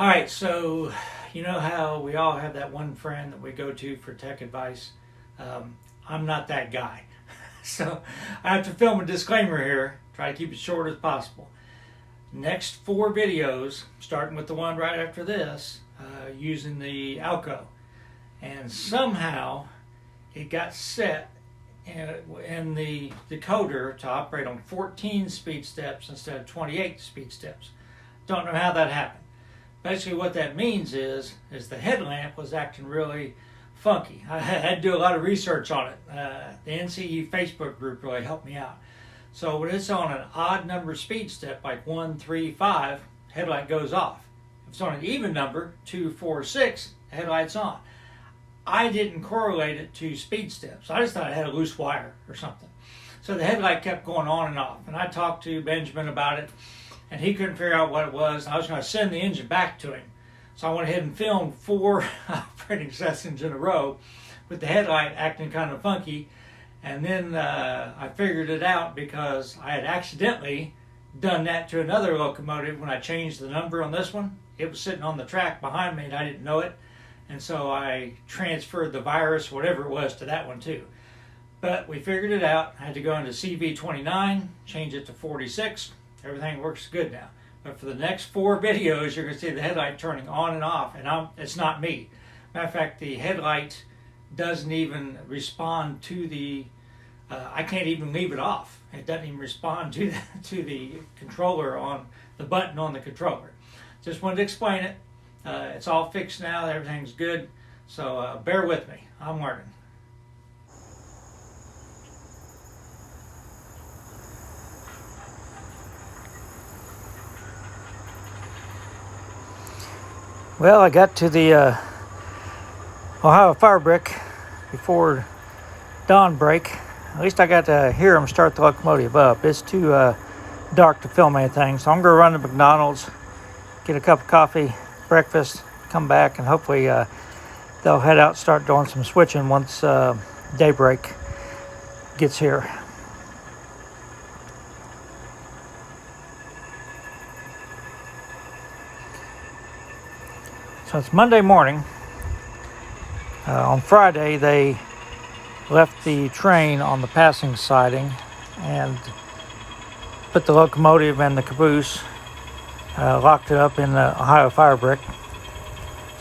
All right, so you know how we all have that one friend that we go to for tech advice. I'm not that guy. So I have to film a disclaimer here, try to keep it short as possible. Next 4 videos, starting with the one right after this, using the Alco. And somehow it got set in the decoder to operate on 14 speed steps instead of 28 speed steps. Don't know how that happened. Basically what that means is the headlamp was acting really funky. I had to do a lot of research on it. The NCE Facebook group really helped me out. So when it's on an odd number speed step, like 1, 3, 5, headlight goes off. If it's on an even number, 2, 4, 6, headlight's on. I didn't correlate it to speed steps. I just thought I had a loose wire or something. So the headlight kept going on and off. And I talked to Benjamin about it, and he couldn't figure out what it was. I was going to send the engine back to him. So I went ahead and filmed 4 operating sessions in a row with the headlight acting kind of funky. And then I figured it out because I had accidentally done that to another locomotive when I changed the number on this one. It was sitting on the track behind me and I didn't know it. And so I transferred the virus, whatever it was, to that one too. But we figured it out. I had to go into CV29, change it to 46. Everything works good now. But for the next 4 videos, you're going to see the headlight turning on and off. And it's not me. Matter of fact, the headlight doesn't even respond to the, I can't even leave it off. It doesn't even respond to the controller on the button on the controller. Just wanted to explain it. It's all fixed now. Everything's good. So bear with me. I'm learning. Well, I got to the Ohio fire brick before dawn break. At least I got to hear them start the locomotive up. It's too dark to film anything, so I'm going to run to McDonald's, get a cup of coffee, breakfast, come back, and hopefully they'll head out and start doing some switching once daybreak gets here. So it's Monday morning. On Friday, they left the train on the passing siding and put the locomotive and the caboose, locked it up in the Ohio fire brick,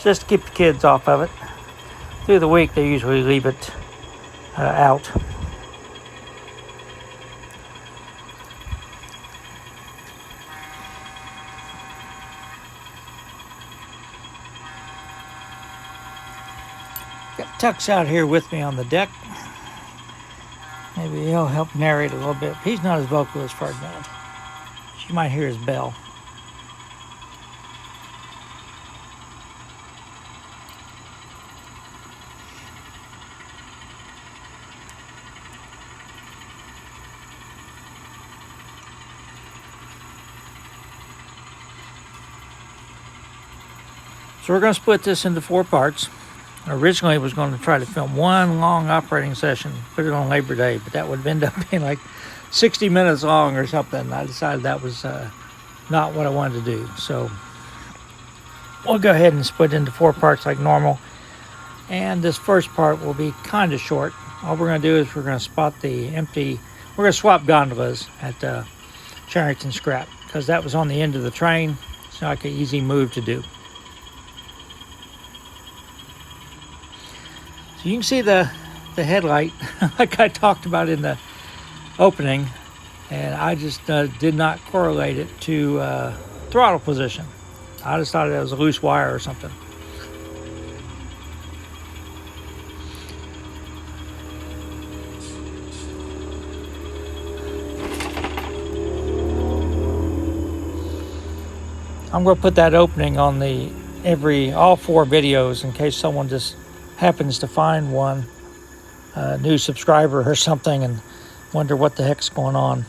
just to keep the kids off of it. Through the week, they usually leave it out. Got Tuck's out here with me on the deck. Maybe he'll help narrate a little bit. He's not as vocal as Ferdinand. You might hear his bell. So we're going to split this into 4 parts. Originally, I was going to try to film one long operating session, put it on Labor Day, but that would end up being like 60 minutes long or something. I decided that was not what I wanted to do. So we'll go ahead and split into 4 parts like normal. And this first part will be kind of short. All we're going to do is we're going to spot the empty, we're going to swap gondolas at Charrington Scrap because that was on the end of the train. It's like an easy move to do. So you can see the headlight, like I talked about in the opening, and I just did not correlate it to throttle position. I just thought it was a loose wire or something. I'm going to put that opening on all 4 videos in case someone just happens to find one new subscriber or something and wonder what the heck's going on.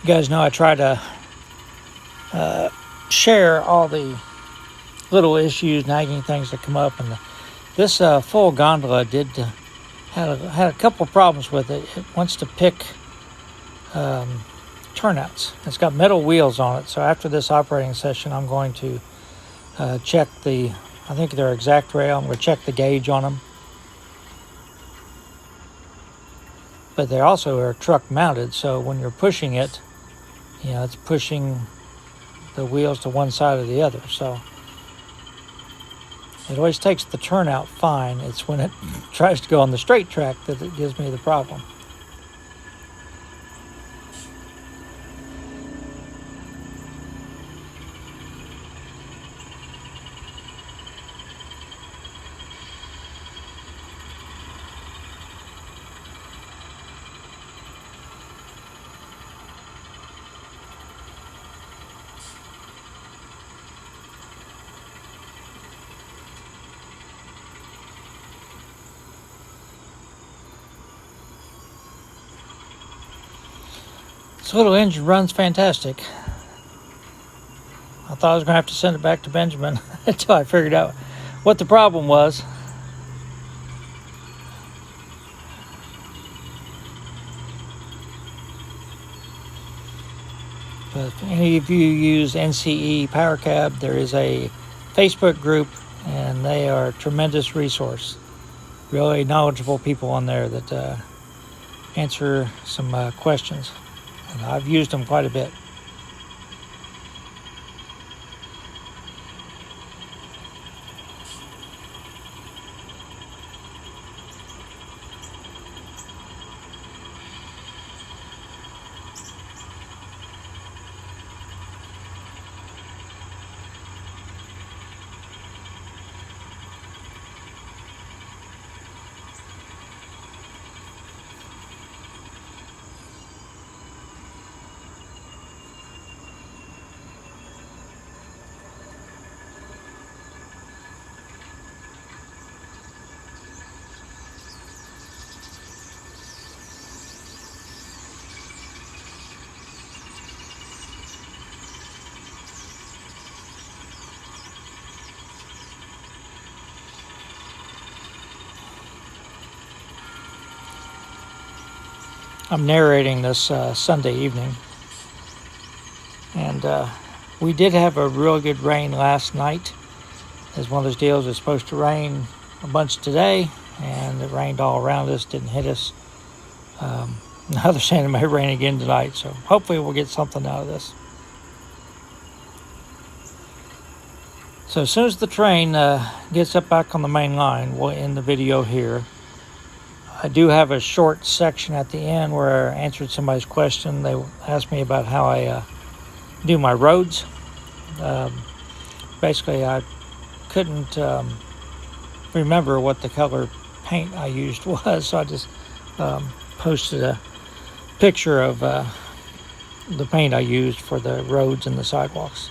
You guys know I try to share all the little issues, nagging things that come up in the This full gondola had a couple problems with it. It wants to pick turnouts. It's got metal wheels on it, so after this operating session, I'm going to check I think they're exact rail. I'm going to check the gauge on them. But they also are truck mounted, so when you're pushing it, it's pushing the wheels to one side or the other. So it always takes the turnout fine. It's when it tries to go on the straight track that it gives me the problem. This little engine runs fantastic. I thought I was going to have to send it back to Benjamin until I figured out what the problem was. But if any of you use NCE Power Cab, there is a Facebook group, and they are a tremendous resource. Really knowledgeable people on there that answer some questions. And I've used them quite a bit. I'm narrating this Sunday evening, and we did have a real good rain last night. It's one of those deals. It's supposed to rain a bunch today, and it rained all around us, didn't hit us. Now they're saying it may rain again tonight, so hopefully we'll get something out of this. So as soon as the train gets up back on the main line, we'll end the video here. I do have a short section at the end where I answered somebody's question. They asked me about how I do my roads. Basically, I couldn't remember what the color paint I used was, so I just posted a picture of the paint I used for the roads and the sidewalks.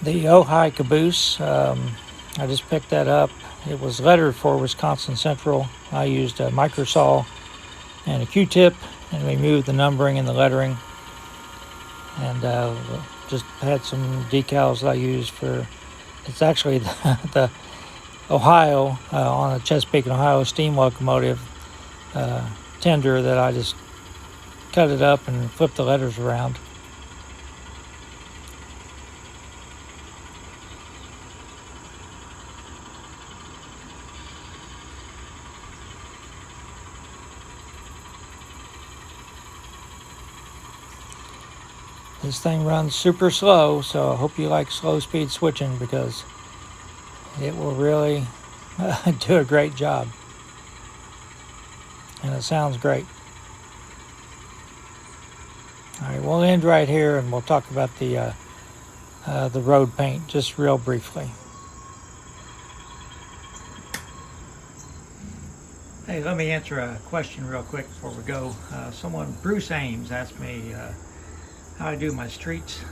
The Ojai caboose, I just picked that up. It was lettered for Wisconsin Central. I used a micro saw and a Q-tip and removed the numbering and the lettering. And just had some decals that I used for, it's actually the Ohio, on a Chesapeake, Ohio steam locomotive tender that I just cut it up and flipped the letters around. This thing runs super slow, so I hope you like slow speed switching, because it will really do a great job. And it sounds great. All right, we'll end right here, and we'll talk about the road paint just real briefly. Hey, let me answer a question real quick before we go. Bruce Ames, asked me how I do my streets.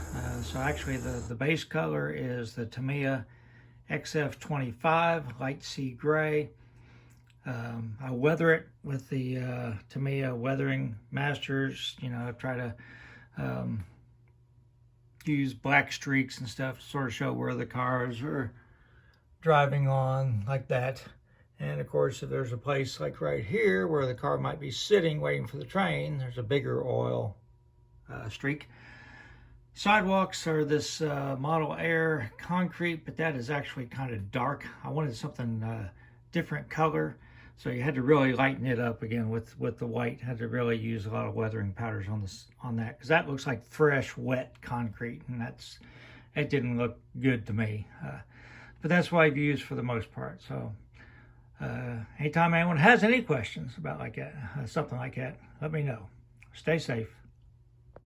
So actually the base color is the Tamiya XF25 light sea gray. I weather it with the Tamiya Weathering Masters. You know, I try to use black streaks and stuff to sort of show where the cars are driving on, like that. And of course, if there's a place like right here where the car might be sitting waiting for the train, there's a bigger oil streak. Sidewalks are this Model Air concrete, but that is actually kind of dark. I wanted something different color, so you had to really lighten it up again with the white. Had to really use a lot of weathering powders on that, because that looks like fresh, wet concrete, and it didn't look good to me. But that's what I've used for the most part. So anytime anyone has any questions about like that, something like that, let me know. Stay safe.